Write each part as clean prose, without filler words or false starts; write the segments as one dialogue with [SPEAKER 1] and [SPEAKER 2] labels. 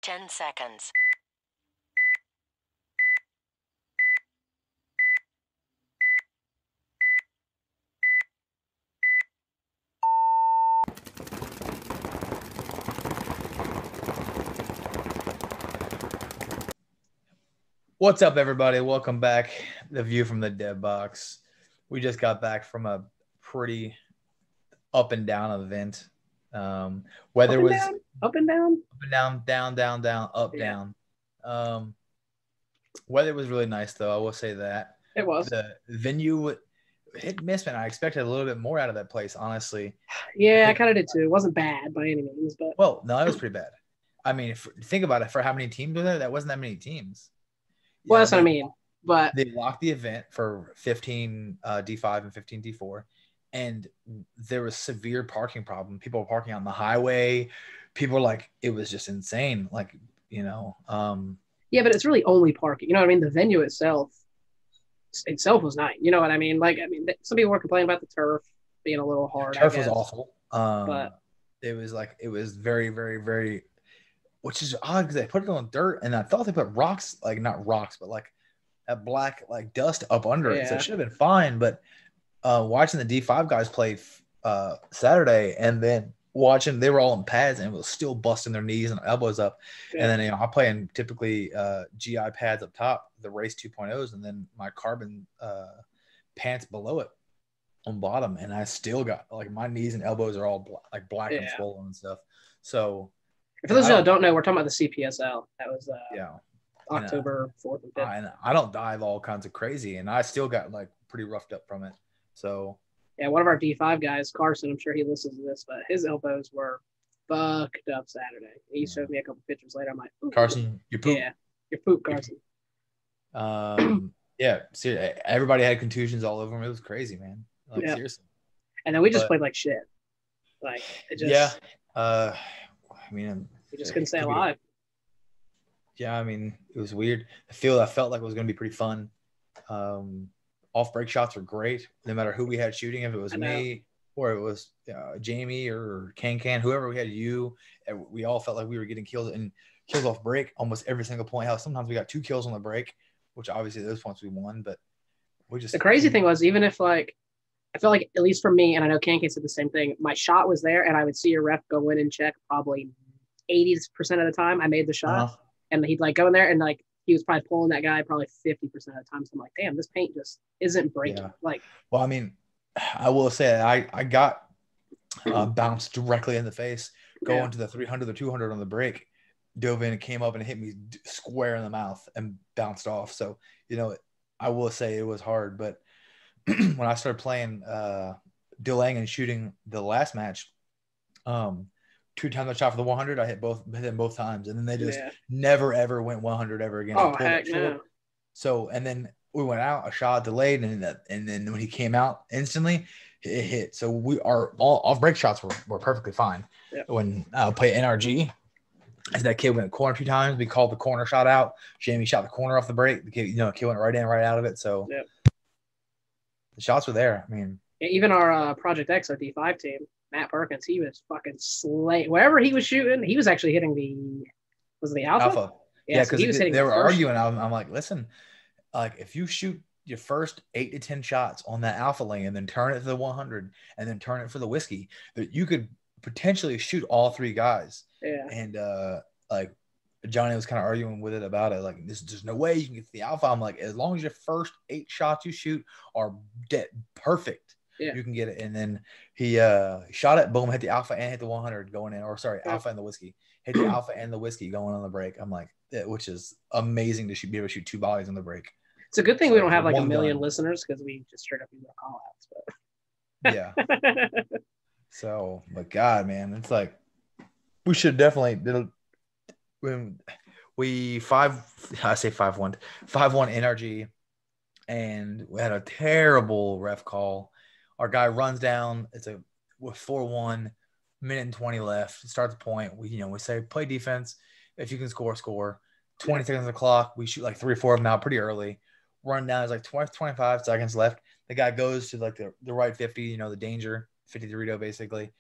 [SPEAKER 1] 10 seconds.
[SPEAKER 2] What's up, everybody? Welcome back. The View from the Dev Box. We just got back from a pretty up and down event. Weather was
[SPEAKER 3] up and down,
[SPEAKER 2] down, up, down. Weather was really nice, though. I will say that
[SPEAKER 3] it was.
[SPEAKER 2] The venue hit miss, man. I expected a little bit more out of that place, honestly.
[SPEAKER 3] Yeah, I kind of did too. It wasn't bad by any means, but
[SPEAKER 2] no, it was pretty bad. I mean, think about it. For how many teams were there? That wasn't that many teams.
[SPEAKER 3] Well, that's what I mean. But
[SPEAKER 2] they locked the event for 15 D5 and 15 D4, and there was severe parking problem. People were parking on the highway. People were like, it was just insane. Like,
[SPEAKER 3] yeah, but it's really only parking. You know what I mean? The venue itself was nice. You know what I mean? Like, some people were complaining about the turf being a little hard.
[SPEAKER 2] Turf was awful.
[SPEAKER 3] But
[SPEAKER 2] it was very, very, very, which is odd because they put it on dirt, and I thought they put rocks, like not rocks, but like that black like dust up under it. So it should have been fine. But watching the D5 guys play Saturday, and then watching, they were all in pads and it was still busting their knees and elbows up. Yeah. And then I play in typically GI pads up top, the Race 2.0s, and then my carbon pants below it on bottom, and I still got like my knees and elbows are all black and swollen and stuff. So
[SPEAKER 3] for those who don't know, we're talking about the CPSL. That was October 4th and 5th.
[SPEAKER 2] And I don't dive all kinds of crazy, and I still got like pretty roughed up from it. So
[SPEAKER 3] yeah, one of our D5 guys, Carson, I'm sure he listens to this, but his elbows were fucked up Saturday. He showed me a couple pictures later. I'm like,
[SPEAKER 2] Carson, you poop.
[SPEAKER 3] Yeah, you poop, Carson.
[SPEAKER 2] Yeah, seriously, everybody had contusions all over him. It was crazy, man. Like, seriously.
[SPEAKER 3] And then we just played like shit. Like, it just.
[SPEAKER 2] I mean,
[SPEAKER 3] we just couldn't stay alive.
[SPEAKER 2] Yeah, I mean, it was weird. I felt like it was going to be pretty fun. Off break shots were great, no matter who we had shooting. If it was me or it was Jamie or Can, whoever we had, we all felt like we were getting kills off break almost every single point. How sometimes we got 2 kills on the break, which obviously those points we won, but we just.
[SPEAKER 3] The crazy thing was, even if like, I felt like, at least for me, and I know Can said the same thing, my shot was there and I would see your ref go in and check probably 80% of the time I made the shot. And he'd like go in there and like he was probably pulling that guy probably 50% of the time. So I'm like, damn, this paint just isn't breaking. Yeah. Like,
[SPEAKER 2] well, I mean, I will say I got bounced directly in the face going to the 300 or 200 on the break, dove in and came up and hit me square in the mouth and bounced off. So, I will say it was hard, but when I started playing delaying and shooting the last match, 2 times I shot for the 100. I hit them both times, and then they just never ever went 100 ever again.
[SPEAKER 3] Oh heck no!
[SPEAKER 2] So and then we went out, a shot delayed, and then when he came out instantly, it hit. So all off break shots were perfectly fine. Yep. When I play NRG, as that kid went corner 2 times, we called the corner shot out. Jamie shot the corner off the break. The kid, kid went right in, right out of it. So the shots were there. I mean,
[SPEAKER 3] even our Project X, our D5 team. Matt Perkins, he was fucking slaying. Wherever he was shooting, he was actually hitting the alpha?
[SPEAKER 2] Yeah, because they were arguing. I'm like, listen, like if you shoot your first 8 to 10 shots on that alpha lane and then turn it to the 100 and then turn it for the whiskey, that you could potentially shoot all 3 guys.
[SPEAKER 3] Yeah.
[SPEAKER 2] And like Johnny was kind of arguing with it about it. Like, there's no way you can get to the alpha. I'm like, as long as your first 8 shots you shoot are perfect.
[SPEAKER 3] Yeah.
[SPEAKER 2] You can get it. And then he shot it, boom, hit the alpha and hit the 100 going in, or sorry, alpha and the whiskey. Hit the alpha and the whiskey going on the break. I'm like, which is amazing to be able to shoot 2 bodies on the break.
[SPEAKER 3] It's a good thing we don't have like a million listeners because we just straight up use our call outs.
[SPEAKER 2] But yeah. So, but God, man, it's like we should definitely when we 5-1 NRG, and we had a terrible ref call. Our guy runs down. It's with 4-1, minute and 20 left. Start the point. We say play defense. If you can score, score. 20 seconds on the clock. We shoot like 3 or 4 of them out pretty early. Run down. There's like 25 seconds left. The guy goes to like the right 50. The danger 53 basically.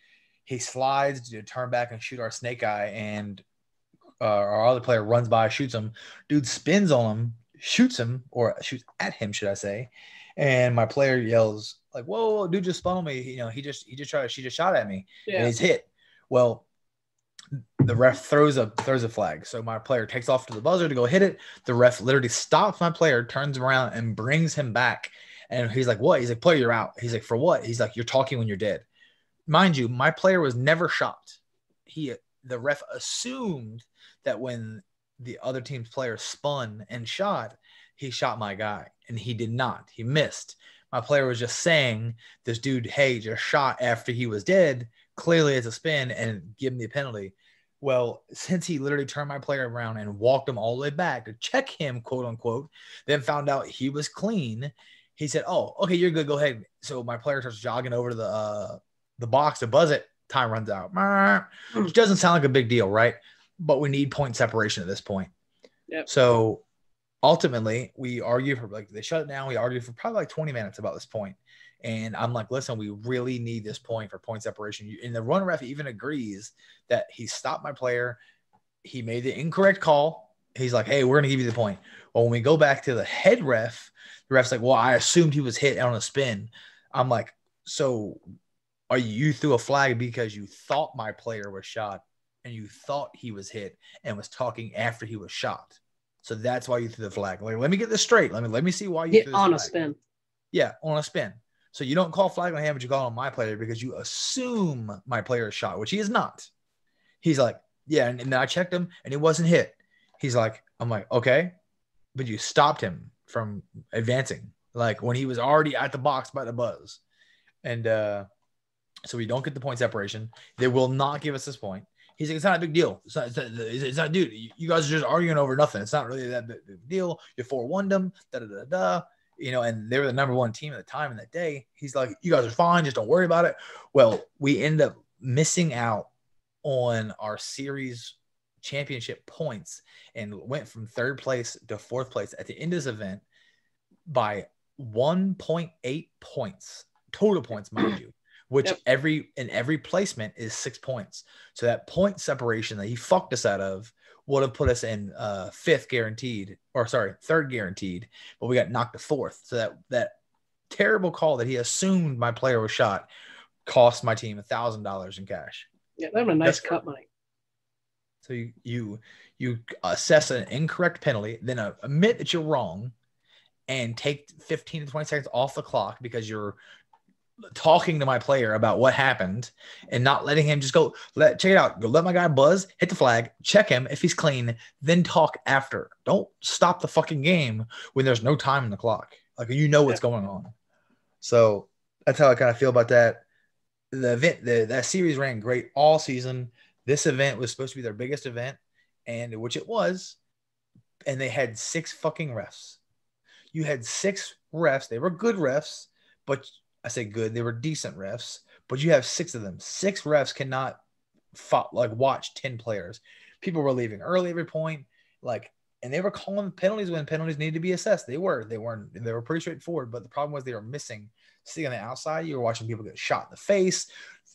[SPEAKER 2] He slides to turn back and shoot our snake eye, and our other player runs by, shoots him. Dude spins on him, shoots him, or shoots at him, should I say? And my player yells like, "Whoa, dude just spun on me! She just shot at me, and he's hit." Well, the ref throws a flag, so my player takes off to the buzzer to go hit it. The ref literally stops my player, turns around, and brings him back. And he's like, "What?" He's like, "Player, you're out." He's like, "For what?" He's like, "You're talking when you're dead." Mind you, my player was never shot. The ref assumed that when the other team's player spun and shot, he shot my guy, and he did not. He missed. My player was just saying, this dude, hey, just shot after he was dead. Clearly it's a spin, and give him the penalty. Well, since he literally turned my player around and walked him all the way back to check him, quote unquote, then found out he was clean, he said, "Oh, okay, you're good. Go ahead." So my player starts jogging over to the box to buzz it. Time runs out, which doesn't sound like a big deal, right? But we need point separation at this point.
[SPEAKER 3] Yep.
[SPEAKER 2] So ultimately, we argue for they shut it down. We argued for probably like 20 minutes about this point. And I'm like, listen, we really need this point for point separation. And the run ref even agrees that he stopped my player. He made the incorrect call. He's like, hey, we're going to give you the point. Well, when we go back to the head ref, the ref's like, well, I assumed he was hit on a spin. I'm like, so are you threw a flag because you thought my player was shot and you thought he was hit and was talking after he was shot? So that's why you threw the flag. Like, let me get this straight. Let me see why you threw this
[SPEAKER 3] on
[SPEAKER 2] flag.
[SPEAKER 3] A spin.
[SPEAKER 2] Yeah, on a spin. So you don't call flag on him, but you call on my player because you assume my player is shot, which he is not. He's like, yeah, and then I checked him and he wasn't hit. He's like, I'm like, okay, but you stopped him from advancing, like when he was already at the box by the buzz. And so we don't get the point separation. They will not give us this point. He's like, it's not a big deal. It's not, dude, you guys are just arguing over nothing. It's not really that big deal. You 4-1'd them, da-da-da-da. And they were the number one team at the time in that day. He's like, you guys are fine. Just don't worry about it. Well, we end up missing out on our series championship points and went from third place to fourth place at the end of this event by 1.8 points, total points, mind you, which every placement is 6 points. So that point separation that he fucked us out of would have put us in third guaranteed, but we got knocked to fourth. So that terrible call that he assumed my player was shot cost my team $1,000 in cash.
[SPEAKER 3] Yeah, that was a nice cut money.
[SPEAKER 2] So you assess an incorrect penalty, then admit that you're wrong, and take 15 to 20 seconds off the clock because you're talking to my player about what happened and not letting him just go, check it out. Go let my guy buzz, hit the flag, check him if he's clean, then talk after. Don't stop the fucking game when there's no time in the clock. Like, what's going on. So that's how I kind of feel about that. The event, that series ran great all season. This event was supposed to be their biggest event, and which it was, and they had 6 fucking refs. You had 6 refs. They were good refs, but I say good. They were decent refs, but you have 6 of them. 6 refs cannot watch 10 players. People were leaving early every point, and they were calling penalties when penalties needed to be assessed. They were pretty straightforward, but the problem was they were missing. Sitting on the outside, you were watching people get shot in the face,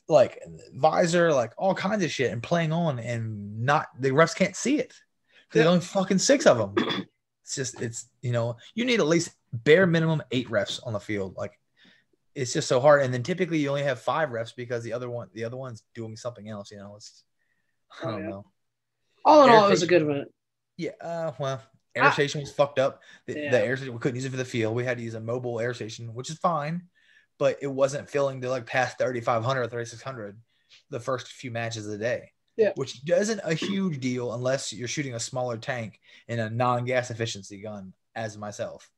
[SPEAKER 2] like visor, like all kinds of shit, and playing on, and not the refs can't see it because there's only fucking 6 of them. It's you need at least bare minimum 8 refs on the field. Like, it's just so hard. And then typically you only have 5 refs because the other one's doing something else. I don't know.
[SPEAKER 3] All in all, it was a good event.
[SPEAKER 2] Yeah. Well, air station was fucked up. The air station, we couldn't use it for the field. We had to use a mobile air station, which is fine, but it wasn't filling to past 3,500 or 3,600 the first few matches of the day.
[SPEAKER 3] Yeah.
[SPEAKER 2] Which isn't a huge deal unless you're shooting a smaller tank in a non-gas efficiency gun, as myself.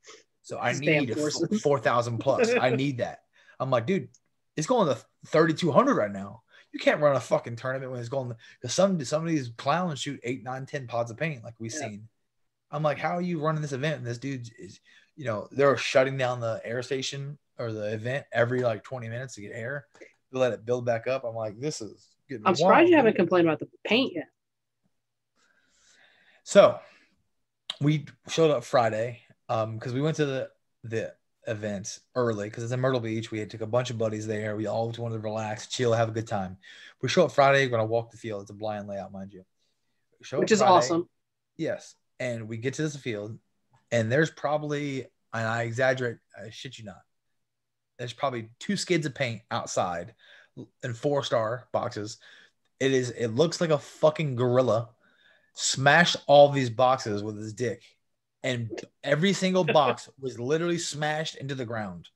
[SPEAKER 2] So I need 4,000 plus. I need that. I'm like, dude, it's going to 3,200 right now. You can't run a fucking tournament when it's going, because some of these clowns shoot 8, 9, 10 pods of paint like we've seen. I'm like, how are you running this event? And this dude is, they're shutting down the air station or the event every 20 minutes to get air to let it build back up. I'm like, this is getting
[SPEAKER 3] I'm surprised you haven't complained about the paint yet.
[SPEAKER 2] So we showed up Friday because we went to the event early because it's in Myrtle Beach. We took a bunch of buddies there. We all wanted to relax, chill, have a good time. We show up Friday. We're going to walk the field. It's a blind layout, mind you.
[SPEAKER 3] which is Friday. Awesome.
[SPEAKER 2] Yes. And we get to this field, and there's probably, and I exaggerate, I shit you not, there's probably 2 skids of paint outside in 4-star boxes. It looks like a fucking gorilla smashed all these boxes with his dick. And every single box was literally smashed into the ground.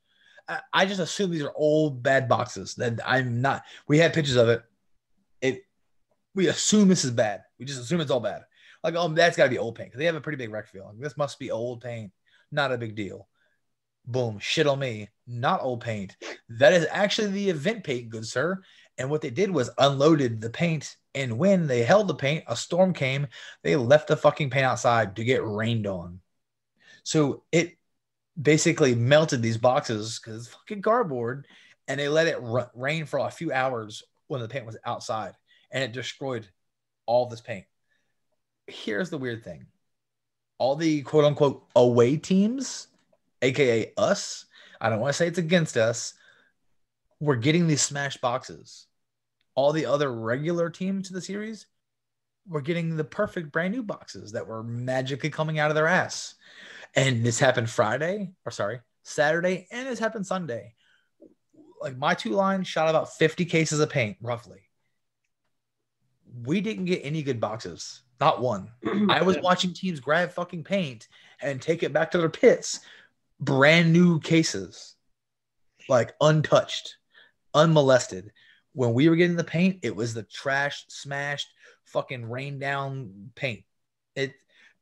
[SPEAKER 2] I just assume these are old bad boxes. That I'm not. We had pictures of it. We assume this is bad. We just assume it's all bad. Like, oh, that's got to be old paint because they have a pretty big rec field. Like, this must be old paint. Not a big deal. Boom, shit on me. Not old paint. That is actually the event paint, good sir. And what they did was unloaded the paint. And when they held the paint, a storm came. They left the fucking paint outside to get rained on. So it basically melted these boxes because it's fucking cardboard. And they let it rain for a few hours when the paint was outside. And it destroyed all this paint. Here's the weird thing. All the quote unquote away teams, aka us, I don't want to say it's against us, we're getting these smashed boxes. All the other regular teams to the series were getting the perfect brand new boxes that were magically coming out of their ass. And this happened Saturday, and this happened Sunday. Like, my 2 lines shot about 50 cases of paint, roughly. We didn't get any good boxes. Not one. I was watching teams grab fucking paint and take it back to their pits. Brand new cases. Like, untouched. Unmolested. When we were getting the paint, it was the trash, smashed, fucking rain down paint.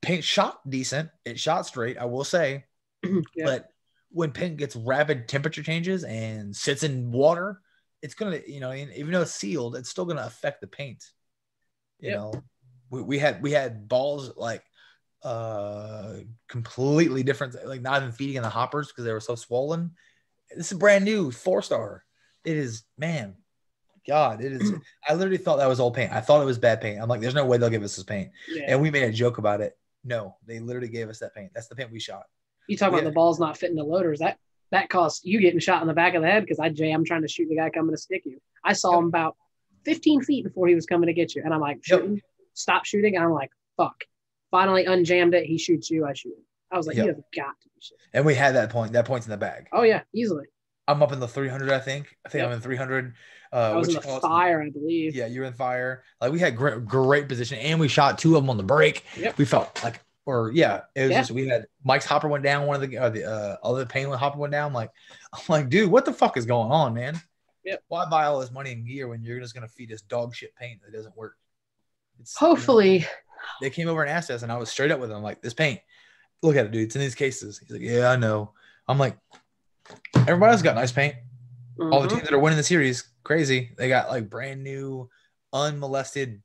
[SPEAKER 2] Paint shot decent. It shot straight, I will say. Yeah. But when paint gets rapid temperature changes and sits in water, it's going to, even though it's sealed, it's still going to affect the paint. You know, we had balls like completely different, like not even feeding in the hoppers because they were so swollen. This is brand new 4-star. It is, man, God, it is. I literally thought that was old paint. I thought it was bad paint. I'm like, there's no way they'll give us this paint. Yeah. And we made a joke about it. No, they literally gave us that paint. That's the paint we shot.
[SPEAKER 3] You talk about the balls not fitting the loaders. That cost you getting shot in the back of the head because I'm trying to shoot the guy coming to stick you. I saw him about 15 feet before he was coming to get you. And I'm like, stop shooting. And I'm like, fuck. Finally unjammed it. He shoots you. I shoot him. I was like, you have got to be shit.
[SPEAKER 2] And we had that point. That point's in the bag.
[SPEAKER 3] Oh, yeah. Easily.
[SPEAKER 2] I'm up in the 300, I think. I'm in 300.
[SPEAKER 3] I was in the fire, I believe.
[SPEAKER 2] Yeah, you were in fire. Like, we had great position. And we shot 2 of them on the break. Yep. We felt like, it was just, we had Mike's hopper went down. One of the other paint hopper went down. I'm like, dude, what the fuck is going on, man?
[SPEAKER 3] Yep.
[SPEAKER 2] Why buy all this money and gear when you're just going to feed us dog shit paint that doesn't work?
[SPEAKER 3] Hopefully.
[SPEAKER 2] They came over and asked us, and I was straight up with them. I'm like, this paint, look at it, dude. It's in these cases. He's like, yeah, I know. I'm like, everybody's got nice paint. Mm-hmm. All the teams that are winning the series, crazy. They got like brand new, unmolested,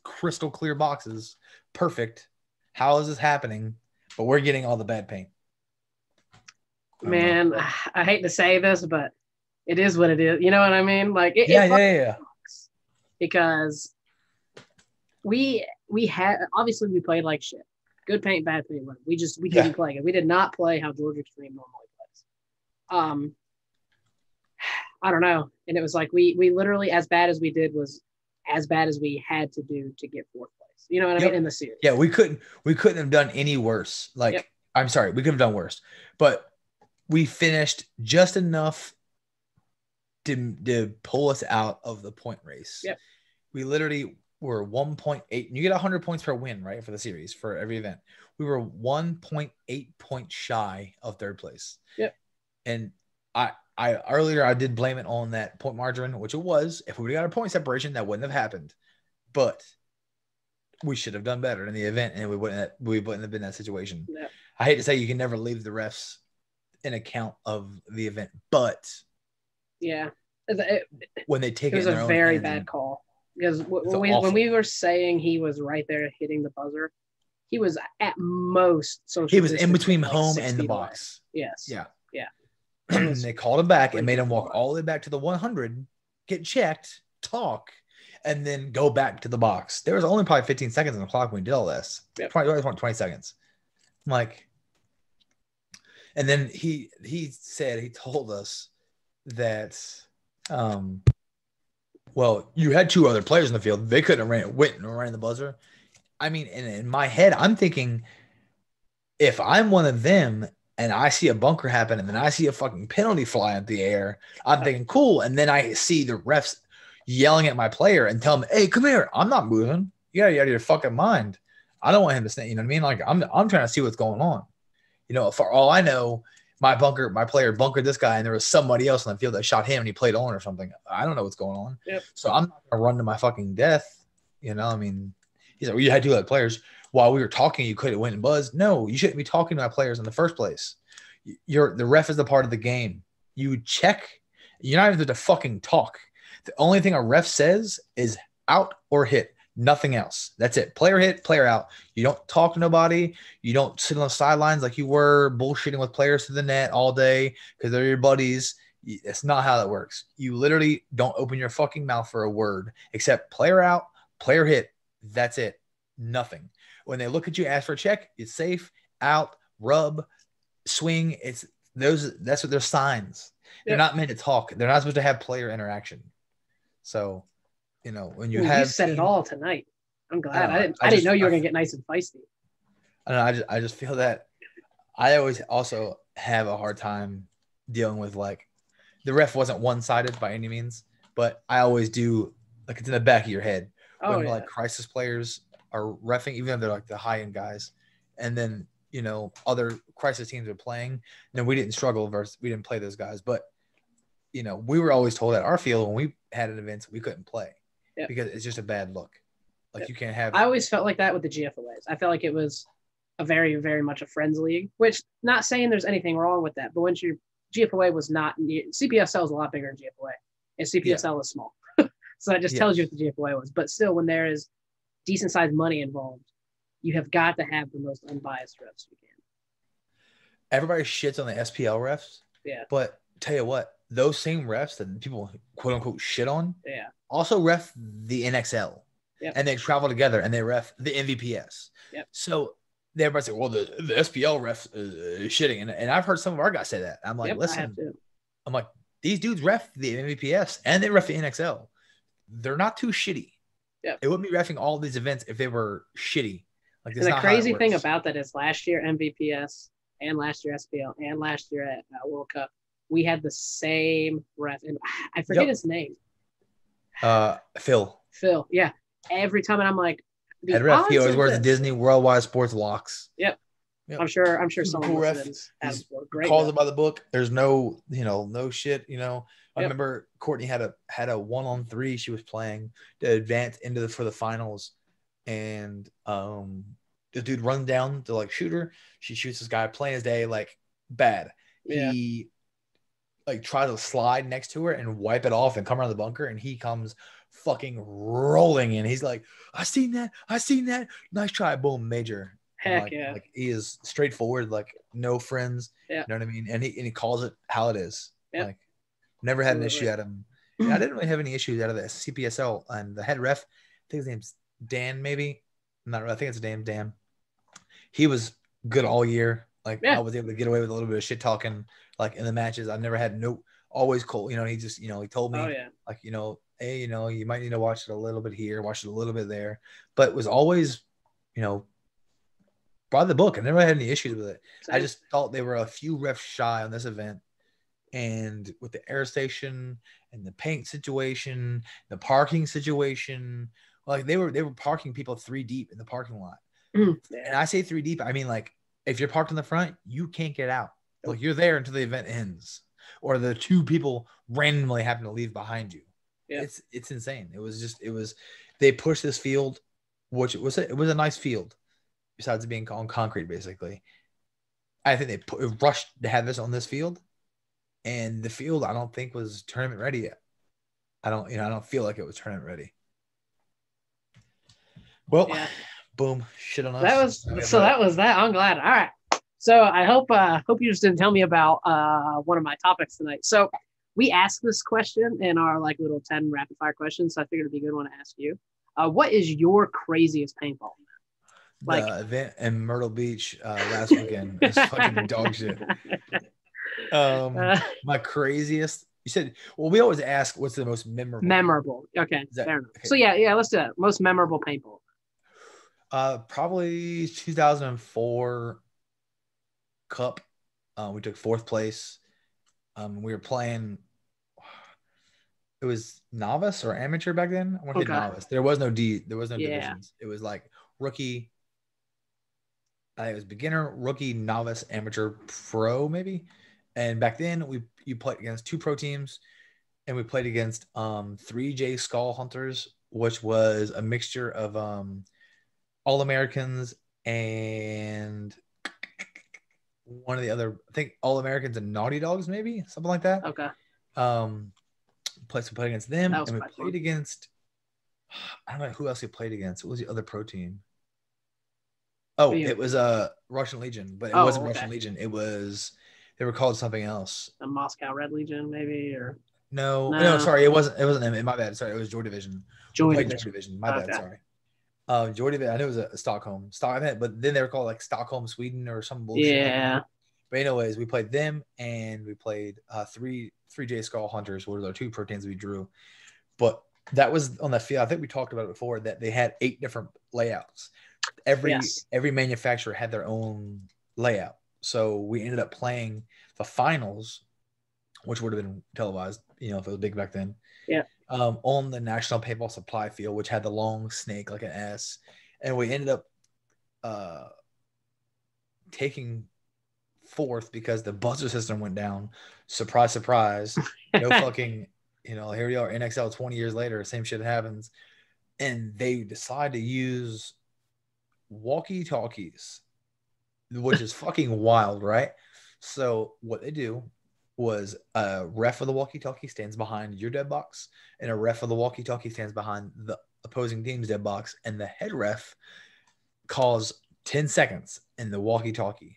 [SPEAKER 2] crystal clear boxes. Perfect. How is this happening? But we're getting all the bad paint.
[SPEAKER 3] Man, I hate to say this, but it is what it is. You know what I mean? Like,
[SPEAKER 2] yeah.
[SPEAKER 3] Because we had, obviously we played like shit. Good paint, bad paint. We didn't play it. We did not play how Ga Xtreme normally plays. I don't know. And it was like, we literally, as bad as we did was as bad as we had to do to get 4th place. You know what I mean? In the series.
[SPEAKER 2] Yeah, we couldn't have done any worse. Like, I'm sorry, we could have done worse, but we finished just enough to pull us out of the point race.
[SPEAKER 3] Yep.
[SPEAKER 2] We literally were 1.8. You get 100 points per win, right, for the series, for every event. We were 1.8 points shy of 3rd place.
[SPEAKER 3] Yep.
[SPEAKER 2] And I earlier I did blame it on that point margin, which it was. If we would have got a point separation, that wouldn't have happened. But we should have done better in the event, and we wouldn't have been in that situation.
[SPEAKER 3] Yep.
[SPEAKER 2] I hate to say you can never leave the refs in account of the event, but when they take it,
[SPEAKER 3] was a very bad call. Because when we were saying he was right there hitting the buzzer, he was at most social.
[SPEAKER 2] He was in between home and the box.
[SPEAKER 3] Yes.
[SPEAKER 2] Yeah. And they called him back and made him walk all the way back to the 100, get checked, talk, and then go back to the box. There was only probably 15 seconds on the clock when we did all this.
[SPEAKER 3] Yep.
[SPEAKER 2] Probably 20 seconds. I'm like, and then he told us that, well, you had 2 other players in the field. They couldn't have ran the buzzer. I mean, in my head, I'm thinking if I'm one of them and I see a bunker happen and then I see a fucking penalty fly into the air, I'm thinking cool. And then I see the refs yelling at my player and tell him, "Hey, come here. I'm not moving. You gotta get out of your fucking mind. I don't want him to stay." You know what I mean? Like I'm trying to see what's going on. You know, for all I know, my player bunkered this guy and there was somebody else on the field that shot him and he played on or something. I don't know what's going on.
[SPEAKER 3] Yep.
[SPEAKER 2] So I'm not gonna run to my fucking death. You know, I mean, he's like, well, you had to let players while we were talking, you could have went and buzzed. No, you shouldn't be talking to my players in the first place. The ref is a part of the game. You check. You're not even to fucking talk. The only thing a ref says is out or hit. Nothing else. That's it. Player hit, player out. You don't talk to nobody. You don't sit on the sidelines like you were bullshitting with players to the net all day because they're your buddies. That's not how that works. You literally don't open your fucking mouth for a word except player out, player hit. That's it. Nothing. When they look at you, ask for a check, it's safe, out, rub, swing. That's what they're signs. They're not meant to talk. They're not supposed to have player interaction. So, you know, when you
[SPEAKER 3] said it all tonight. I'm glad. I didn't know you were gonna get nice and feisty.
[SPEAKER 2] I just feel that I always also have a hard time dealing with like the ref wasn't one-sided by any means, but I always do like it's in the back of your head when like crisis players are reffing, even if they're like the high-end guys, and then you know other crisis teams are playing. And we didn't struggle we didn't play those guys, but you know we were always told at our field when we had an event we couldn't play because it's just a bad look. Like you can't have. I
[SPEAKER 3] always felt like that with the GFOAs. I felt like it was a very, very much a friends league, which not saying there's anything wrong with that, but once your GFOA was not CPSL is a lot bigger than GFOA, and CPSL is small, so that just tells you what the GFOA was. But still, when there is decent sized money involved, you have got to have the most unbiased refs you can.
[SPEAKER 2] Everybody shits on the SPL refs, but tell you what, those same refs that people quote unquote shit on, also ref the NXL. Yep. And they travel together and they ref the MVPS.
[SPEAKER 3] Yep.
[SPEAKER 2] So everybody say, well, the SPL ref is shitting. And I've heard some of our guys say that. I'm like, listen, I'm like, these dudes ref the MVPS and they ref the NXL. They're not too shitty.
[SPEAKER 3] Yep.
[SPEAKER 2] It wouldn't be reffing all these events if they were shitty. Like
[SPEAKER 3] the crazy thing about that is last year MVPS and last year SPL and last year at World Cup, we had the same ref. And I forget his name.
[SPEAKER 2] Phil.
[SPEAKER 3] Yeah. Every time, and I'm like,
[SPEAKER 2] head ref. He always wears the Disney Worldwide Sports locks.
[SPEAKER 3] Yep. I'm sure someone
[SPEAKER 2] cool ref. Calls it by the book. There's no shit. You know, I remember Courtney had a 1-on-3 she was playing to advance for the finals, and the dude runs down to like shoot her. She shoots this guy plain as day, like bad. He like tries to slide next to her and wipe it off and come around the bunker, and he comes fucking rolling in. He's like, I seen that. Nice try, boom, major.
[SPEAKER 3] Heck
[SPEAKER 2] Like he is straightforward, like no friends.
[SPEAKER 3] Yeah.
[SPEAKER 2] You know what I mean? And he calls it how it is.
[SPEAKER 3] Yeah.
[SPEAKER 2] Like never had an issue out of him. And I didn't really have any issues out of the CPSL. And the head ref, I think his name's Dan, maybe. I think it's Dan. He was good all year. Like I was able to get away with a little bit of shit talking like in the matches. I've never had always cold. You know, he just, he told me like, hey, you might need to watch it a little bit here, watch it a little bit there. But it was always, by the book. I never had any issues with it. Same. I just thought they were a few refs shy on this event. And with the air station and the paint situation, the parking situation, like they were parking people 3 deep in the parking lot. And I say 3 deep, I mean like if you're parked in the front, you can't get out. Like you're there until the event ends, or the 2 people randomly happen to leave behind you. Yeah. It's insane. They pushed this field, which it was a nice field, besides it being on concrete basically. I think they rushed to have this on this field, and the field I don't think was tournament ready yet. I don't feel like it was tournament ready. Well, boom, shit on us.
[SPEAKER 3] That was that. I'm glad. All right. So I hope you just didn't tell me about one of my topics tonight. So we asked this question in our like little 10 rapid fire questions. So I figured it'd be a good one to ask you. What is your craziest paintball?
[SPEAKER 2] Like the event in Myrtle Beach last weekend is fucking dog shit. My craziest. You said, well, we always ask what's the most memorable.
[SPEAKER 3] Okay, fair enough. Okay. So yeah, let's do that. Most memorable paintball.
[SPEAKER 2] Probably 2004 Cup. We took 4th place. We were playing. It was novice or amateur back then. I want to say novice. There was no divisions. It was like rookie. It was beginner, rookie, novice, amateur, pro, maybe. And back then, you played against 2 pro teams, and we played against 3J Skull Hunters, which was a mixture of All-Americans and one of the other, I think All-Americans and Naughty Dogs, maybe something like that.
[SPEAKER 3] Okay.
[SPEAKER 2] We played against them, and we played
[SPEAKER 3] fun.
[SPEAKER 2] against. I don't know who else we played against. What was the other pro team? Oh, it was Russian Legion, but it wasn't Russian Legion. It was they were called something else.
[SPEAKER 3] The Moscow Red Legion, maybe, or
[SPEAKER 2] no. Sorry, it wasn't them. My bad. Sorry, it was Joy Division.
[SPEAKER 3] Joy Division.
[SPEAKER 2] My bad. Sorry. Joy Division. I knew it was a Stockholm. But then they were called like Stockholm, Sweden, or some bullshit.
[SPEAKER 3] Yeah.
[SPEAKER 2] Like but anyways, we played them, and we played 3J Skull Hunters, which were our 2 pro teams we drew. But that was on the field. I think we talked about it before that they had 8 different layouts. Every manufacturer had their own layout. So we ended up playing the finals, which would have been televised, if it was big back then.
[SPEAKER 3] Yeah.
[SPEAKER 2] On the National Paintball Supply Field, which had the long snake like an S. And we ended up taking 4th because the buzzer system went down. Surprise, surprise. No fucking, here we are, NXL 20 years later, same shit happens. And they decide to use walkie-talkies, which is fucking wild, right? So what they do was a ref of the walkie-talkie stands behind your dead box, and a ref of the walkie-talkie stands behind the opposing team's dead box, and the head ref calls 10 seconds in the walkie-talkie.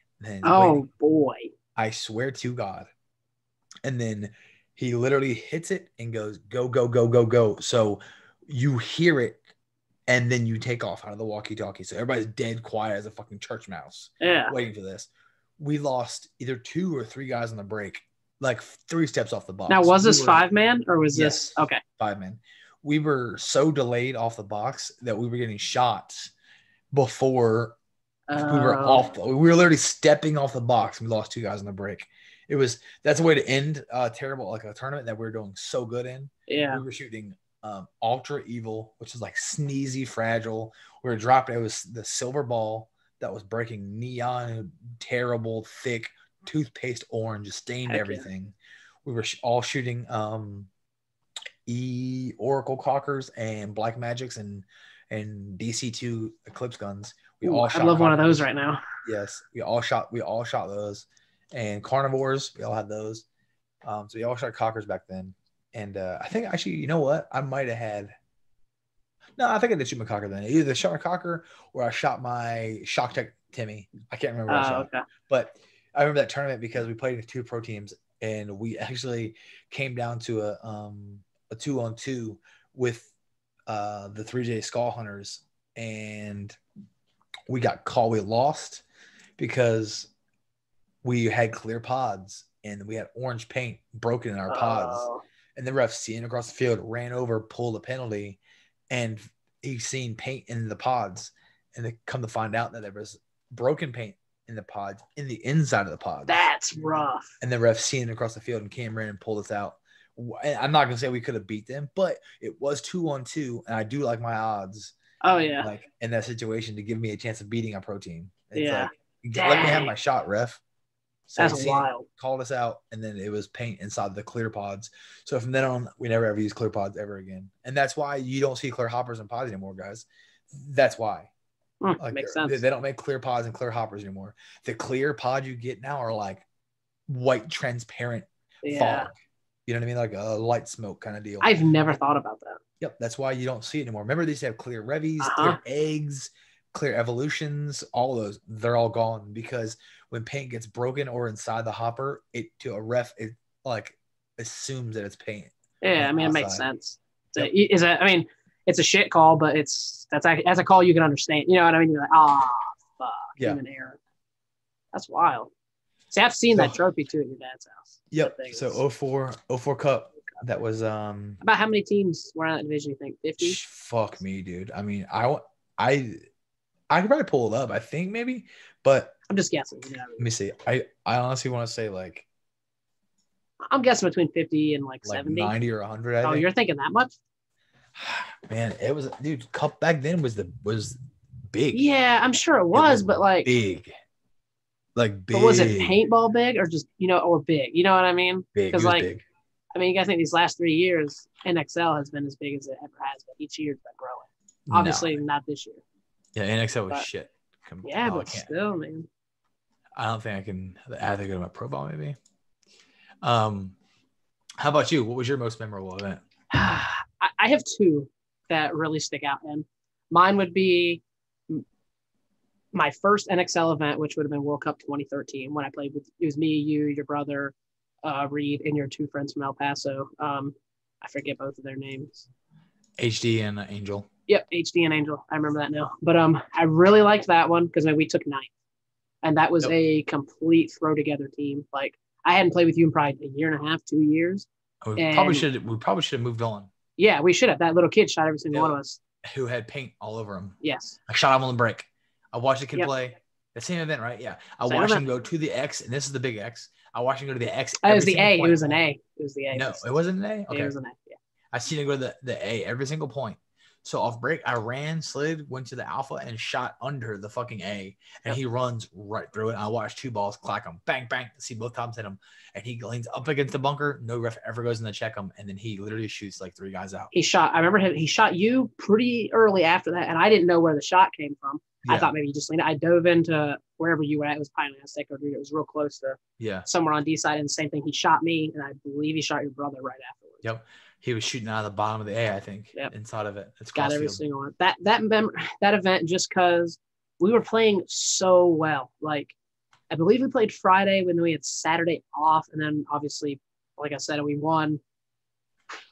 [SPEAKER 3] Boy.
[SPEAKER 2] I swear to God. And then he literally hits it and goes, go, go, go, go, go. So you hear it, and then you take off out of the walkie-talkie. So everybody's dead quiet as a fucking church mouse.
[SPEAKER 3] Yeah.
[SPEAKER 2] Waiting for this. We lost either 2 or 3 guys on the break, like 3 steps off the box.
[SPEAKER 3] Now, was this 5-man or was this? Okay.
[SPEAKER 2] 5-man. We were so delayed off the box that we were getting shots before we were off. We were literally stepping off the box, and we lost 2 guys on the break. That's a way to end terrible, like a tournament that we were doing so good in.
[SPEAKER 3] Yeah.
[SPEAKER 2] We were shooting Ultra Evil, which is like sneezy fragile. We were dropping. It was the silver ball that was breaking neon, terrible, thick, toothpaste orange, stained everything. We were all shooting Oracle Cockers and Black Magics and DC2 Eclipse guns.
[SPEAKER 3] I love one of those right now.
[SPEAKER 2] Yes, we all shot those, and carnivores. We all had those. So we all shot cockers back then. And I think actually, you know what? I might have had. No, I think I did shoot my cocker then. Either shot my cocker or I shot my Shock Tech Timmy. I can't remember what I shot. Okay. But I remember that tournament because we played with 2 pro teams, and we actually came down to a 2-on-2 with the 3J Skull Hunters, and we got called. We lost because we had clear pods and we had orange paint broken in our pods. And the ref seeing across the field, ran over, pulled a penalty, and he seen paint in the pods. And they come to find out that there was broken paint in the pods, in the inside of the pods.
[SPEAKER 3] That's rough.
[SPEAKER 2] And the ref seen it across the field and came in and pulled us out. I'm not going to say we could have beat them, but it was 2-on-2, and I do like my odds.
[SPEAKER 3] Oh, yeah.
[SPEAKER 2] Like in that situation to give me a chance of beating a pro team. It's
[SPEAKER 3] yeah.
[SPEAKER 2] Let me have my shot, ref. So
[SPEAKER 3] that's wild.
[SPEAKER 2] Called us out, and then it was paint inside the clear pods. So from then on, we never ever use clear pods ever again. And that's why you don't see clear hoppers and pods anymore, guys. That's why.
[SPEAKER 3] Makes sense.
[SPEAKER 2] They don't make clear pods and clear hoppers anymore. The clear pods you get now are like white, transparent fog. You know what I mean? Like a light smoke kind of deal.
[SPEAKER 3] I've never thought about that.
[SPEAKER 2] Yep. That's why you don't see it anymore. Remember, they used to have clear Revies, clear eggs, clear evolutions, all of those. They're all gone because when paint gets broken or inside the hopper, to a ref, it like assumes that it's paint.
[SPEAKER 3] Yeah, I mean, it makes sense. It's a shit call, but that's a call you can understand. You know what I mean? You're like, fuck, human error. That's wild. See, I've seen that trophy too at your dad's house.
[SPEAKER 2] Yep. So 04 Cup. That was
[SPEAKER 3] about how many teams were in that division, you think? 50?
[SPEAKER 2] Fuck me, dude. I mean, I I could probably pull it up. I think maybe, but
[SPEAKER 3] I'm just guessing.
[SPEAKER 2] Let me see. I honestly want to say like
[SPEAKER 3] I'm guessing between 50 and like 70,
[SPEAKER 2] 90 or 100.
[SPEAKER 3] Oh, you're thinking that much?
[SPEAKER 2] Man, it was cup back then was big.
[SPEAKER 3] Yeah, I'm sure it was, but like
[SPEAKER 2] big. Like big.
[SPEAKER 3] But was it paintball big or just or big? You know what I mean?
[SPEAKER 2] Big. Because like big.
[SPEAKER 3] I mean, you guys think these last 3 years NXL has been as big as it ever has, but each year's been growing. Obviously, not this year.
[SPEAKER 2] Yeah, NXL was shit.
[SPEAKER 3] But still, man.
[SPEAKER 2] I don't think I can add to go to my profile. Maybe. How about you? What was your most memorable event?
[SPEAKER 3] I have two that really stick out, and mine would be my first NXL event, which would have been World Cup 2013, when I played with, it was me, you, your brother, Reed, and your two friends from El Paso. I forget both of their names.
[SPEAKER 2] HD and Angel.
[SPEAKER 3] Yep, HD and Angel. I remember that now. But I really liked that one because we took ninth, and that was a complete throw together team. Like I hadn't played with you in probably a year and a half, 2 years.
[SPEAKER 2] We probably should have moved on.
[SPEAKER 3] Yeah, we should have. That little kid shot every single one of us.
[SPEAKER 2] Who had paint all over him.
[SPEAKER 3] Yes.
[SPEAKER 2] I shot him on the break. I watched the kid play. The same event, right? Yeah. I watched him go to the X, and this is the big X. I watched him go to the X.
[SPEAKER 3] It was the A. It was an A. It was the A.
[SPEAKER 2] No, it wasn't an A? Okay.
[SPEAKER 3] It was an A, yeah.
[SPEAKER 2] I seen him go to the A every single point. So off break, I ran, slid, went to the alpha, and shot under the fucking A. And he runs right through it. I watched two balls clack him. Bang, bang. See both times hit him. And he leans up against the bunker. No ref ever goes in to check him. And then he literally shoots like three guys out.
[SPEAKER 3] I remember he shot you pretty early after that. And I didn't know where the shot came from. Yeah. I thought maybe you just leaned. I dove into wherever you were at. It was Pine Aztec. It was real close to somewhere on D side. And the same thing. He shot me. And I believe he shot your brother right afterwards.
[SPEAKER 2] Yep. He was shooting out of the bottom of the A, I think, inside of it. It's
[SPEAKER 3] got every single one. That event, just because we were playing so well. Like, I believe we played Friday when we had Saturday off. And then, obviously, like I said, we won.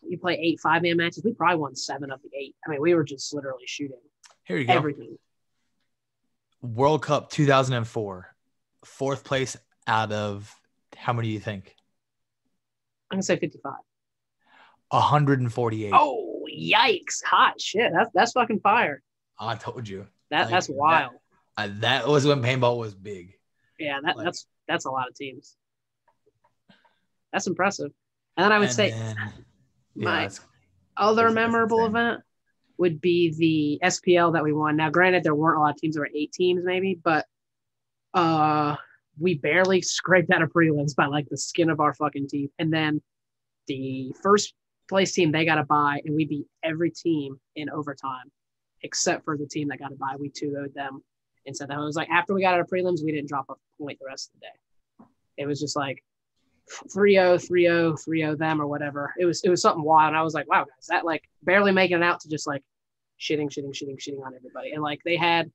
[SPEAKER 3] You play 8 5-man matches. We probably won 7 of the 8. I mean, we were just literally shooting.
[SPEAKER 2] Here you go.
[SPEAKER 3] Everything.
[SPEAKER 2] World Cup 2004. 4th place out of how many do you think?
[SPEAKER 3] I'm going to say 55.
[SPEAKER 2] 148.
[SPEAKER 3] Oh, yikes. Hot shit. That's fucking fire.
[SPEAKER 2] I told you.
[SPEAKER 3] That's wild.
[SPEAKER 2] That was when paintball was big.
[SPEAKER 3] Yeah, that's a lot of teams. That's impressive. And then I would say my other memorable event would be the SPL that we won. Now, granted, there weren't a lot of teams. There were 8 teams maybe, but we barely scraped out of prelims by like the skin of our fucking teeth. And then the first place team, they got a bye, and we beat every team in overtime except for the team that got a bye. We 2-0'd them and said that it was like after we got out of prelims, we didn't drop a point the rest of the day. It was just like 3-0, 3-0, 3-0 them or whatever. It was something wild. And I was like, wow, guys, that like barely making it out to just like shitting on everybody. And like they had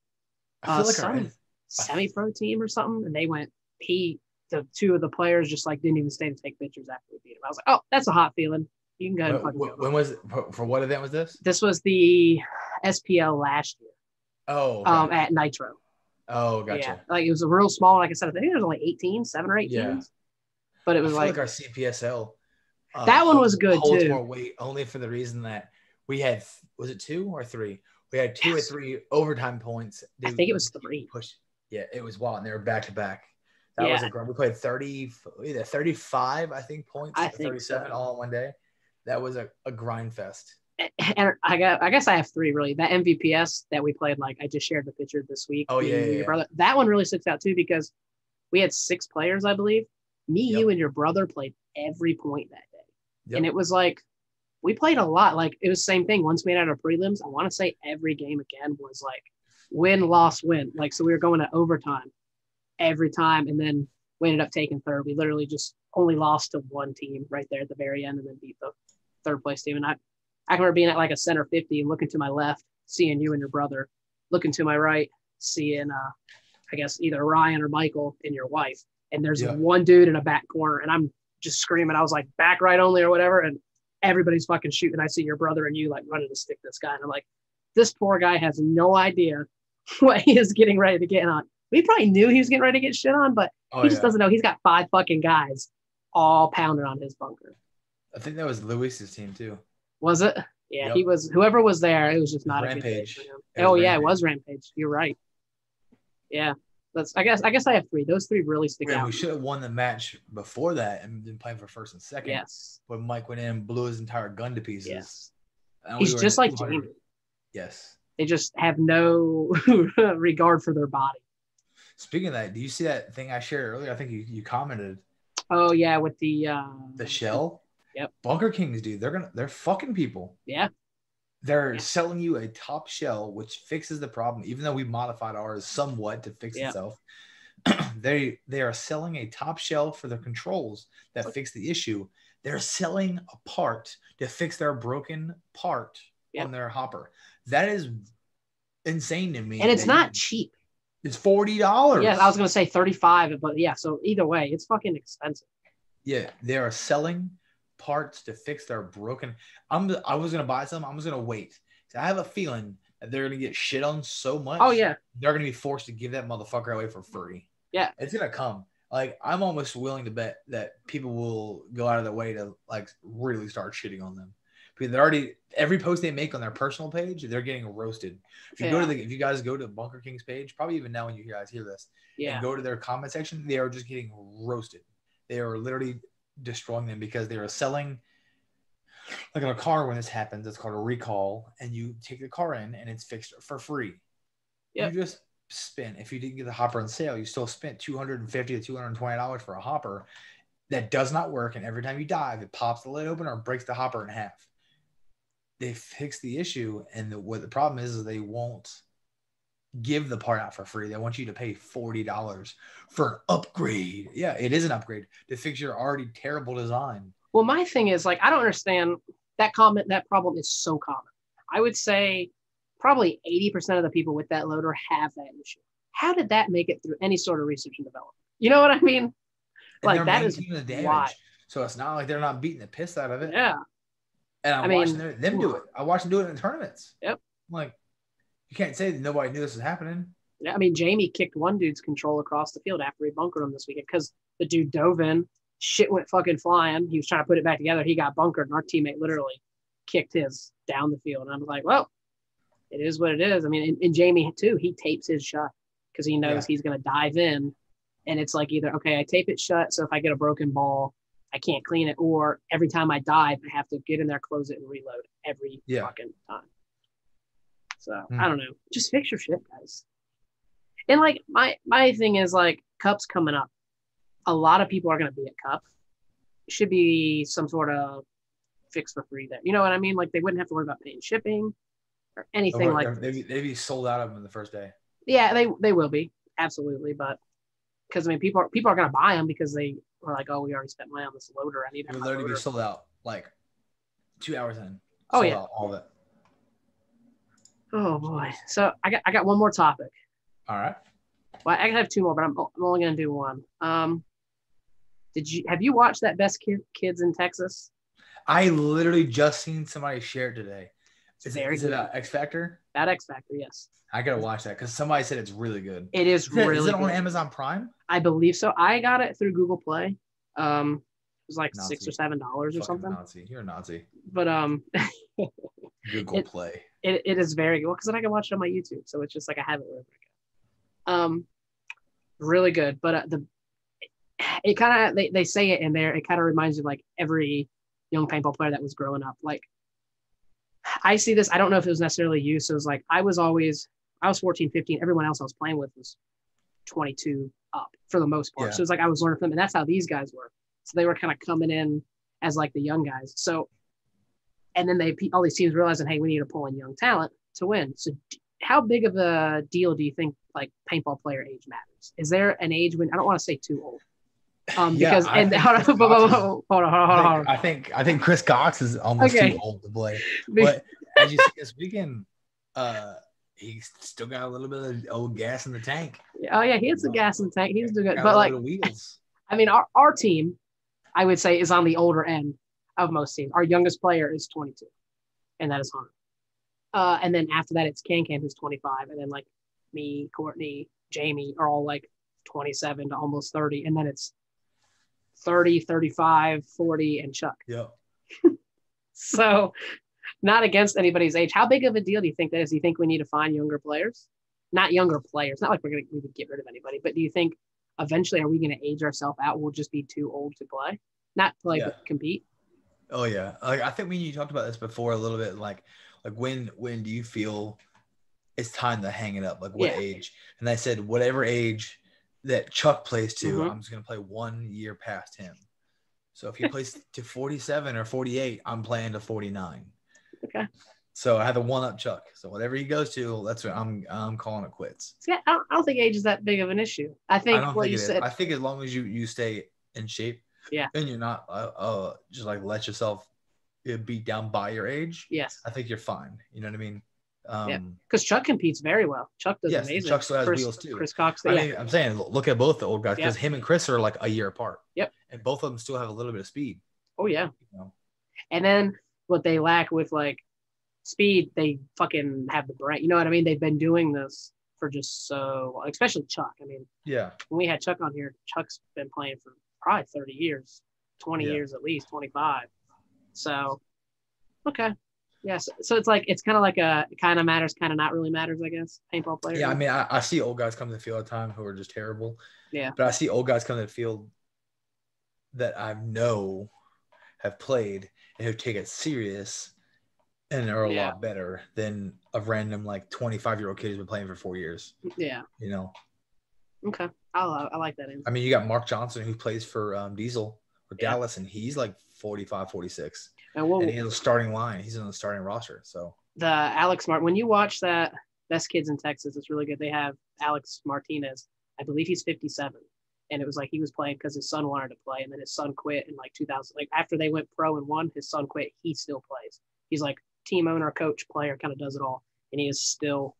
[SPEAKER 3] some semi-pro team or something, and they went the 2 of the players just like didn't even stay to take pictures after we beat them. I was like, oh, that's a hot feeling. You can go ahead and fucking go.
[SPEAKER 2] When was it? For what event was this?
[SPEAKER 3] This was the SPL last year.
[SPEAKER 2] Oh.
[SPEAKER 3] Okay. At Nitro.
[SPEAKER 2] Oh, gotcha.
[SPEAKER 3] Yeah. Like it was a real small, like I said, I think there was only 7 or 8 teams. But it was like
[SPEAKER 2] our CPSL.
[SPEAKER 3] That one was good
[SPEAKER 2] holds
[SPEAKER 3] too.
[SPEAKER 2] More weight only for the reason that we had, was it 2 or 3? We had 2 or 3 overtime points.
[SPEAKER 3] I think it was 3.
[SPEAKER 2] Yeah, it was wild, and they were back to back. That was a grind. We played either 35, I think, points, 37 all in one day. That was a grind fest.
[SPEAKER 3] And I guess I have 3 really. That MVPS that we played, like I just shared the picture this week.
[SPEAKER 2] Oh yeah,
[SPEAKER 3] your brother. That one really sticks out too because we had 6 players, I believe. Me, you, and your brother played every point that day, and it was like we played a lot. Like it was the same thing. Once we made out of prelims, I want to say every game again was like win, loss, win. Like so, we were going to overtime every time, and then we ended up taking 3rd. We literally just only lost to one team right there at the very end, and then beat the 3rd place team. And I remember being at like a center 50 and looking to my left, seeing you and your brother, looking to my right, seeing I guess either Ryan or Michael and your wife. And there's one dude in a back corner, and I'm just screaming. I was like, back right only or whatever. And everybody's fucking shooting. I see your brother and you like running to stick this guy. And I'm like, this poor guy has no idea what he is getting ready to get on. We probably knew he was getting ready to get shit on, but he just doesn't know. He's got 5 fucking guys all pounding on his bunker.
[SPEAKER 2] I think that was Luis's team too.
[SPEAKER 3] Was it? Yeah, he was. Whoever was there, it was just not
[SPEAKER 2] Rampage.
[SPEAKER 3] a good day for him. It was Rampage. You're right. Yeah. I guess I have 3. Those 3 really stick out.
[SPEAKER 2] We should have won the match before that and been playing for first and second.
[SPEAKER 3] Yes.
[SPEAKER 2] When Mike went in and blew his entire gun to pieces.
[SPEAKER 3] Yes.
[SPEAKER 2] He's
[SPEAKER 3] just like Jamie.
[SPEAKER 2] Yes.
[SPEAKER 3] They just have no regard for their body.
[SPEAKER 2] Speaking of that, do you see that thing I shared earlier? I think you commented.
[SPEAKER 3] Oh yeah, with the
[SPEAKER 2] shell.
[SPEAKER 3] Yep.
[SPEAKER 2] Bunker Kings, dude. They're fucking people.
[SPEAKER 3] Yeah.
[SPEAKER 2] They're selling you a top shell, which fixes the problem, even though we modified ours somewhat to fix itself. They are selling a top shell for their controls that fix the issue. They're selling a part to fix their broken part on their hopper. That is insane to me.
[SPEAKER 3] And it's not cheap.
[SPEAKER 2] It's $40.
[SPEAKER 3] Yeah, I was gonna say 35, but yeah. So either way, it's fucking expensive.
[SPEAKER 2] Yeah, they are selling parts to fix their broken. I was gonna buy some. I'm just gonna wait. So I have a feeling that they're gonna get shit on so much.
[SPEAKER 3] Oh yeah,
[SPEAKER 2] they're gonna be forced to give that motherfucker away for free.
[SPEAKER 3] Yeah,
[SPEAKER 2] it's gonna come. Like I'm almost willing to bet that people will go out of their way to like really start shitting on them because they're already every post they make on their personal page, they're getting roasted. If you guys go to Bunker King's page, probably even now when you guys hear this, and go to their comment section, they are just getting roasted. They are literally destroying them because they are selling like in a car. When this happens, it's called a recall, and you take the car in and it's fixed for free. You just spent, if you didn't get the hopper on sale, you still spent $250 to $220 for a hopper that does not work, and every time you dive it pops the lid open or breaks the hopper in half. They fix the issue, and what the problem is they won't give the part out for free. They want you to pay $40 for an upgrade. Yeah, it is an upgrade to fix your already terrible design.
[SPEAKER 3] Well, my thing is like I don't understand that comment. That problem is so common. I would say probably 80% of the people with that loader have that issue. How did that make it through any sort of research and development? You know what I mean? Like that is
[SPEAKER 2] the damage.
[SPEAKER 3] Why.
[SPEAKER 2] So it's not like they're not beating the piss out of it.
[SPEAKER 3] Yeah.
[SPEAKER 2] And I'm watching them do it. I watch them do it in tournaments.
[SPEAKER 3] Yep.
[SPEAKER 2] Like, you can't say that nobody knew this was happening.
[SPEAKER 3] Yeah, I mean, Jamie kicked one dude's control across the field after he bunkered him this weekend because the dude dove in, shit went fucking flying. He was trying to put it back together. He got bunkered, and our teammate literally kicked his down the field. And I was like, well, it is what it is. I mean, and Jamie, too, he tapes his shut because he knows he's going to dive in. And it's like either, okay, I tape it shut, so if I get a broken ball, I can't clean it, or every time I dive, I have to get in there, close it, and reload every fucking time. So I don't know. Just fix your shit, guys. And like my thing is like Cup's coming up. A lot of people are going to be at Cup. Should be some sort of fix for free there. You know what I mean? Like they wouldn't have to worry about paying shipping or anything like that.
[SPEAKER 2] They'd be sold out of them the first day.
[SPEAKER 3] Yeah, they will be absolutely, but because I mean people are going to buy them because they are like, oh, we already spent money on this loader. I need to.
[SPEAKER 2] It would literally be sold out like 2 hours in.
[SPEAKER 3] Oh yeah,
[SPEAKER 2] all of it.
[SPEAKER 3] Oh boy! So I got one more topic.
[SPEAKER 2] All right.
[SPEAKER 3] Well, I have 2 more, but I'm only gonna do one. Have you watched that Best Kids in Texas?
[SPEAKER 2] I literally just seen somebody share it today. Is it X Factor?
[SPEAKER 3] That X Factor, yes.
[SPEAKER 2] I gotta watch that because somebody said it's really good.
[SPEAKER 3] It is really.
[SPEAKER 2] Is it on
[SPEAKER 3] good.
[SPEAKER 2] Amazon Prime?
[SPEAKER 3] I believe so. I got it through Google Play. It was like $6 or $7 or something.
[SPEAKER 2] Nazi. You're a Nazi.
[SPEAKER 3] But
[SPEAKER 2] Google Play.
[SPEAKER 3] It is very good because then I can watch it on my YouTube. So it's just like I have it wherever I go. Really good. But it kind of they say it in there. It kind of reminds you of like every young paintball player that was growing up. Like I see this. I don't know if it was necessarily you. So it was like I was 14, 15. Everyone else I was playing with was 22 up for the most part. Yeah. So it's like I was learning from them, and that's how these guys were. So they were kind of coming in as like the young guys. So, and then all these teams realizing, hey, we need to pull in young talent to win. So how big of a deal do you think like paintball player age matters? Is there an age when, I don't want to say too old. Because hold on.
[SPEAKER 2] I think Chris Cox is almost too old to play. But as you see this weekend, he's still got a little bit of old gas in the tank.
[SPEAKER 3] Oh yeah, he has the gas in the tank. He's doing good. But like wheels. I mean, our team, I would say, is on the older end of most teams. Our youngest player is 22, and that is Hunter. And then after that, it's Can who's 25, and then like me, Courtney, Jamie are all like 27 to almost 30, and then it's 30, 35, 40, and Chuck.
[SPEAKER 2] Yeah.
[SPEAKER 3] So not against anybody's age. How big of a deal do you think that is? Do you think we need to find younger players? not younger players. Not like we would get rid of anybody, but do you think eventually are we going to age ourselves out? We'll just be too old to play, not play, but compete.
[SPEAKER 2] Oh yeah, like I think you talked about this before a little bit. Like when do you feel it's time to hang it up? Like what age? And I said whatever age that Chuck plays to, I'm just gonna play 1 year past him. So if he plays to 47 or 48, I'm playing to 49.
[SPEAKER 3] Okay.
[SPEAKER 2] So I have a 1-up Chuck. So whatever he goes to, that's what I'm calling it quits.
[SPEAKER 3] Yeah, I don't think age is that big of an issue. I think what you said.
[SPEAKER 2] I think as long as you stay in shape, and you're not just like let yourself beat down by your age.
[SPEAKER 3] Yes,
[SPEAKER 2] I think you're fine. You know what I mean?
[SPEAKER 3] Because Chuck competes very well. Chuck does amazing.
[SPEAKER 2] Chuck still has wheels too.
[SPEAKER 3] Chris Cox.
[SPEAKER 2] I mean, I'm saying look at both the old guys because him and Chris are like a year apart.
[SPEAKER 3] Yep,
[SPEAKER 2] and both of them still have a little bit of speed.
[SPEAKER 3] Oh yeah.
[SPEAKER 2] You know?
[SPEAKER 3] And then what they lack with like speed, they fucking have the brain. You know what I mean? They've been doing this for just so long, especially Chuck. I mean, when we had Chuck on here, Chuck's been playing for probably 30 years, 20 years at least, 25. So, okay. Yes. So it's like, it's kind of like it kind of matters, kind of not really matters, I guess. Paintball players.
[SPEAKER 2] Yeah. I mean, I see old guys come to the field all the time who are just terrible.
[SPEAKER 3] Yeah.
[SPEAKER 2] But I see old guys come to the field that I know have played and who take it serious and are a lot better than a random like 25-year-old kid who's been playing for 4 years.
[SPEAKER 3] Yeah.
[SPEAKER 2] You know?
[SPEAKER 3] Okay. I like that.
[SPEAKER 2] I mean, you got Mark Johnson who plays for Diesel or Dallas, and he's like 45, 46. And he has a starting line. He's on the starting roster. So
[SPEAKER 3] the Alex when you watch that Best Kids in Texas, it's really good. They have Alex Martinez. I believe he's 57. And it was like he was playing because his son wanted to play, and then his son quit in like 2000. Like after they went pro and won, his son quit. He still plays. He's like team owner, coach, player, kind of does it all, and he is still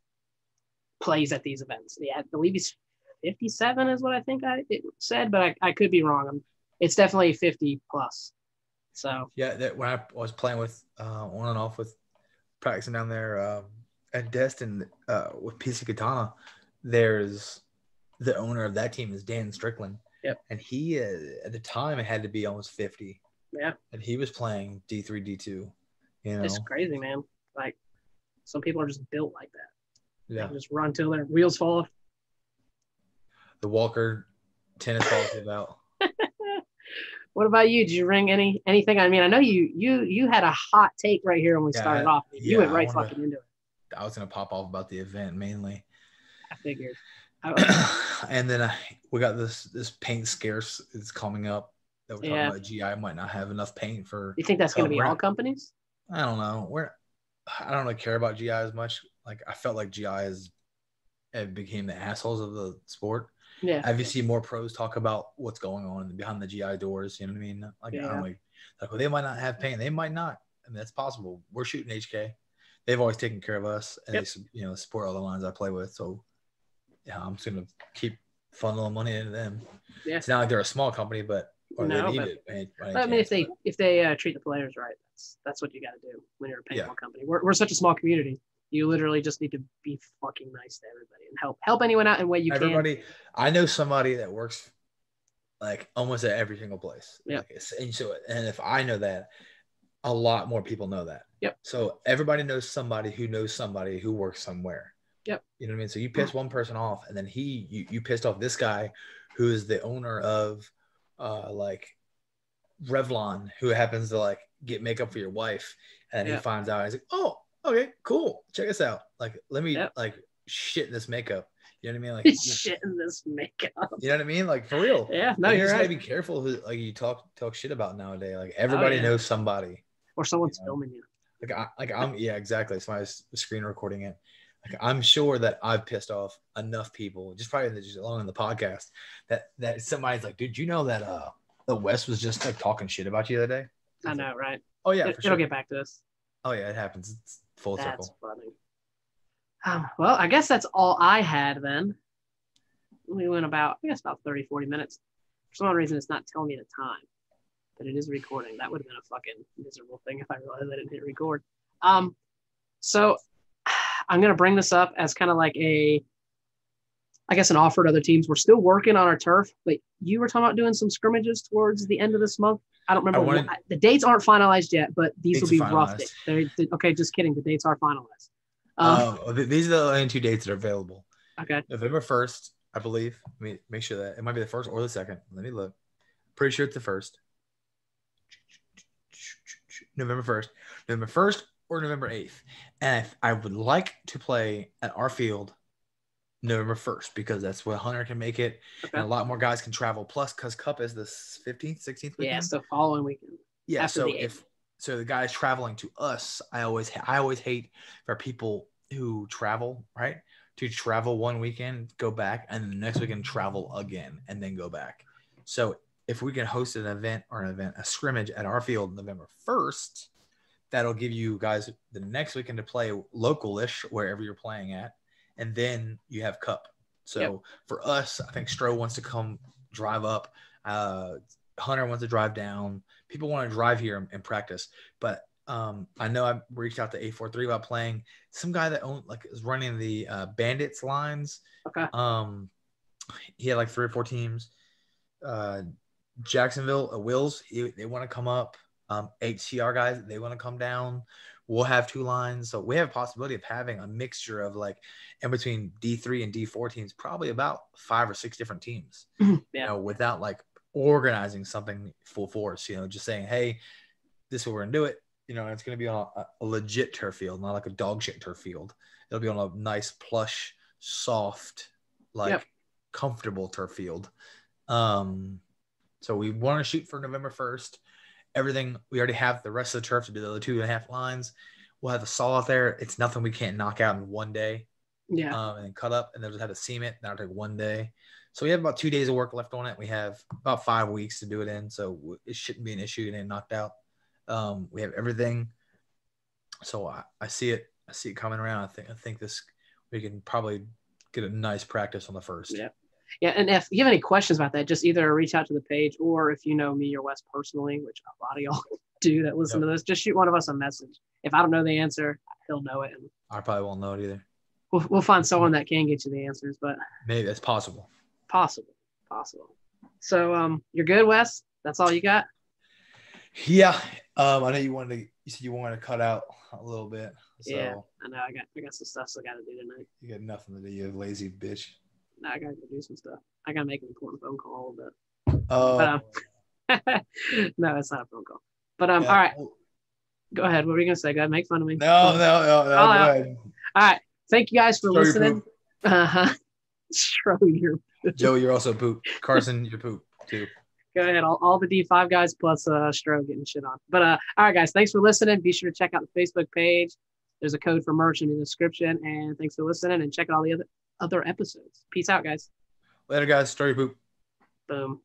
[SPEAKER 3] plays at these events. Yeah, I believe he's 57 is what I think it said, but I could be wrong. It's definitely 50 plus. So
[SPEAKER 2] when I was playing with on and off with practicing down there at Destin with PC Katana, there's the owner of that team is Dan Strickland.
[SPEAKER 3] Yep.
[SPEAKER 2] And he at the time it had to be almost 50.
[SPEAKER 3] Yeah.
[SPEAKER 2] And he was playing D3, D2. You know,
[SPEAKER 3] it's crazy, man. Like some people are just built like that.
[SPEAKER 2] Yeah.
[SPEAKER 3] They just run till their wheels fall off.
[SPEAKER 2] The Walker tennis ball came out.
[SPEAKER 3] What about you? Did you ring anything? I mean, I know you had a hot take right here when we started off. You went right fucking into it.
[SPEAKER 2] I was gonna pop off about the event mainly.
[SPEAKER 3] I figured.
[SPEAKER 2] And then we got this paint scarce is coming up that we're talking about. GI might not have enough paint for.
[SPEAKER 3] You think that's going to be all companies?
[SPEAKER 2] I don't know. I don't really care about GI as much. Like I felt like GI became the assholes of the sport.
[SPEAKER 3] Yeah.
[SPEAKER 2] Have you seen more pros talk about what's going on behind the GI doors? You know what I mean? Like, I don't like well, they might not have paint. They might not. I mean, that's possible. We're shooting HK. They've always taken care of us, and they support all the lines I play with. So, yeah, I'm just gonna keep funneling money into them. Yeah. It's not like they're a small company, but they need it.
[SPEAKER 3] I mean, if they treat the players right, that's what you got to do when you're a paintball company. We're such a small community. You literally just need to be fucking nice to everybody and help anyone out in way you can.
[SPEAKER 2] I know somebody that works like almost at every single place.
[SPEAKER 3] Yeah.
[SPEAKER 2] And if I know that, a lot more people know that.
[SPEAKER 3] Yep.
[SPEAKER 2] So everybody knows somebody who works somewhere.
[SPEAKER 3] Yep.
[SPEAKER 2] You know what I mean? So you piss one person off, and then you pissed off this guy who is the owner of like Revlon, who happens to like get makeup for your wife, and he finds out, he's like, oh, okay, cool, check us out. Like, let me like shit in this makeup. You know what I mean? Like
[SPEAKER 3] shit in this makeup.
[SPEAKER 2] You know what I mean? Like for real.
[SPEAKER 3] Yeah. No, you're right.
[SPEAKER 2] Gotta be careful who like you talk shit about nowadays. Like everybody knows somebody.
[SPEAKER 3] Or someone's filming you.
[SPEAKER 2] I'm exactly. Somebody's screen recording it. Like I'm sure that I've pissed off enough people, just probably just along in the podcast, that somebody's like, dude, you know that the West was just like talking shit about you the other day?
[SPEAKER 3] I know, right?
[SPEAKER 2] Oh yeah,
[SPEAKER 3] it'll get back to us.
[SPEAKER 2] Oh yeah, it happens. It's full circle.
[SPEAKER 3] That's funny. Well, I guess that's all I had then. We went about 30, 40 minutes. For some reason, it's not telling me the time, but it is recording. That would have been a fucking miserable thing if I realized I didn't hit record. So I'm going to bring this up as kind of like an offer to other teams. We're still working on our turf, but you were talking about doing some scrimmages towards the end of this month. I don't remember. The dates aren't finalized yet, but these will be rough dates. Okay, just kidding. The dates are finalized.
[SPEAKER 2] These are the only 2 dates that are available.
[SPEAKER 3] Okay.
[SPEAKER 2] November 1st, I believe. Let me make sure that it might be the 1st or the 2nd. Let me look. Pretty sure it's the 1st. November 1st. November 1st or November 8th. And I would like to play at our field November 1st because that's when Hunter can make it. Okay. And a lot more guys can travel. Plus, because Cup is the 15th, 16th weekend.
[SPEAKER 3] Yeah, it's the following weekend.
[SPEAKER 2] Yeah, so the guys traveling to us, I always hate for people who travel, right? To travel one weekend, go back, and then the next weekend travel again, and then go back. So if we can host a scrimmage at our field November 1st, that'll give you guys the next weekend to play local-ish wherever you're playing at, and then you have Cup. So for us, I think Stro wants to come drive up. Hunter wants to drive down. People want to drive here and practice, but I know I reached out to 843 about playing some guy that is running the Bandits lines.
[SPEAKER 3] Okay.
[SPEAKER 2] He had like 3 or 4 teams. Jacksonville Wills, they want to come up. HCR guys, they want to come down. We'll have 2 lines, so we have a possibility of having a mixture of like in between D3 and D4 teams, probably about 5 or 6 different teams. Without like organizing something full force. Just saying, hey, this is what we're gonna do it. It's going to be on a legit turf field, not like a dog shit turf field. It'll be on a nice, plush, soft, comfortable turf field. So we want to shoot for November 1st. Everything, we already have the rest of the turf to do the other 2.5 lines. We'll have the saw out there. It's nothing we can't knock out in one day.
[SPEAKER 3] Yeah.
[SPEAKER 2] And then cut up, and then just have to seam it. That'll take one day. So we have about 2 days of work left on it. We have about 5 weeks to do it in, so it shouldn't be an issue getting knocked out. We have everything, so I see it coming around. I think we can probably get a nice practice on the 1st.
[SPEAKER 3] Yeah. And if you have any questions about that, just either reach out to the page, or if you know me or Wes personally, which a lot of y'all do that listen to this, just shoot one of us a message. If I don't know the answer, he'll know it. And
[SPEAKER 2] I probably won't know it either.
[SPEAKER 3] We'll find someone that can get you the answers, but maybe
[SPEAKER 2] that's possible.
[SPEAKER 3] Possible. So you're good, Wes? That's all you got?
[SPEAKER 2] Yeah. I know you said you wanted to cut out a little bit. So
[SPEAKER 3] yeah, I know. I got some stuff I got to do tonight.
[SPEAKER 2] You got nothing to do, you lazy bitch.
[SPEAKER 3] No, I got to do some stuff. I got to make an important phone call a little bit. No, it's not a phone call. But all right. Go ahead. What were you gonna say? Go ahead, make fun of me.
[SPEAKER 2] No. Go ahead.
[SPEAKER 3] All right. Thank you guys for listening. Stroh your poop.
[SPEAKER 2] Joe, you're also poop. Carson, you're poop too.
[SPEAKER 3] Go ahead. All the D5 guys plus Stroh getting shit on. But all right, guys. Thanks for listening. Be sure to check out the Facebook page. There's a code for merch in the description. And thanks for listening. And check out all the other episodes. Peace out, guys.
[SPEAKER 2] Later, guys. Stroh your poop.
[SPEAKER 3] Boom.